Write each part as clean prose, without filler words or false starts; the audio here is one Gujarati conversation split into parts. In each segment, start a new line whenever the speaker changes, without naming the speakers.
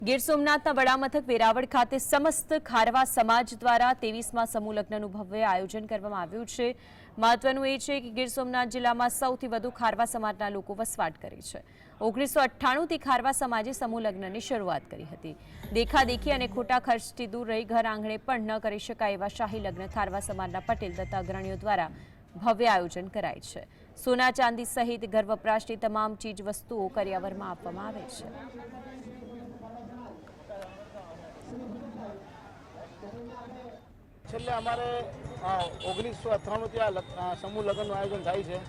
ગીર સોમનાથના વડામથક વેરાવળ ખાતે સમસ્ત ખારવા સમાજ દ્વારા 23મા સમૂહ લગ્નનું ભવ્ય આયોજન કરવામાં આવ્યું છે। મહત્વનું એ છે કે ગીર સોમનાથ જિલ્લામાં સૌથી વધુ ખારવા સમાજના લોકો વસવાટ કરે છે। 1998થી ખારવા સમાજે સમૂહ લગ્નની શરૂઆત કરી હતી। દેખાદેખી અને ખોટા ખર્ચથી દૂર રહી ઘર આંગણે પણ ન કરી શકાય એવા શાહી લગ્ન ખારવા સમાજના પટેલ તથા અગ્રણીઓ દ્વારા ભવ્ય આયોજન કરાય છે। સોના ચાંદી સહિત ઘર વપરાશની તમામ ચીજ વસ્તુઓ કરિયાવરમાં આપવામાં આવે છે।
છેલ્લે અમારે 1998થી આ સમૂહ લગ્નનું આયોજન થાય છે।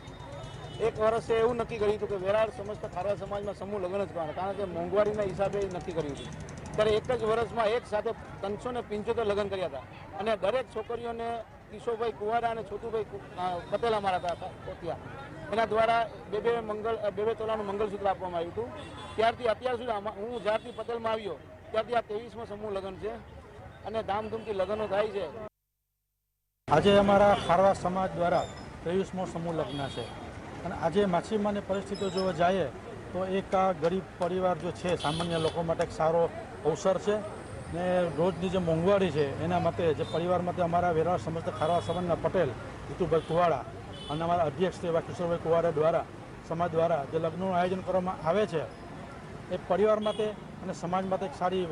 એક વર્ષે એવું નક્કી કર્યું હતું કે વેરાવળ સમસ્ત ખારવા સમાજમાં સમૂહ લગ્ન જ કરવાના, કારણ કે મોંઘવારીના હિસાબે નક્કી કર્યું હતું। ત્યારે એક જ વર્ષમાં એક સાથે 375 લગ્ન કર્યા હતા અને દરેક છોકરીઓને કિશોરભાઈ કુંવારા અને છોટુભાઈ પટેલ અમારા હતા ત્યાં, એના દ્વારા બે તોલાનું મંગલસૂત્ર આપવામાં આવ્યું હતું। ત્યારથી અત્યાર સુધી હું જ્યારથી પટેલમાં આવ્યો ત્યારથી આ 23મો સમૂહ લગ્ન છે અને ધામધૂમથી લગ્નો થાય છે।
આજે અમારા ખારવા સમાજ દ્વારા 23મો સમૂહ લગ્ન છે અને આજે માછીમારની પરિસ્થિતિઓ જોવા જઈએ તો એક આ ગરીબ પરિવાર જો છે સામાન્ય લોકો માટે એક સારો અવસર છે ને રોજની જે મોંઘવારી છે એના માટે જે પરિવાર માટે અમારા વેરાવળ સમસ્ત ખારવા સમાજના પટેલ જીતુભાઈ કુવાડા અને અમારા અધ્યક્ષ એવા કિશોરભાઈ કુવાડા દ્વારા સમાજ દ્વારા જે લગ્નનું આયોજન કરવામાં આવે છે એ પરિવાર માટે અને સમાજ માટે એક સારી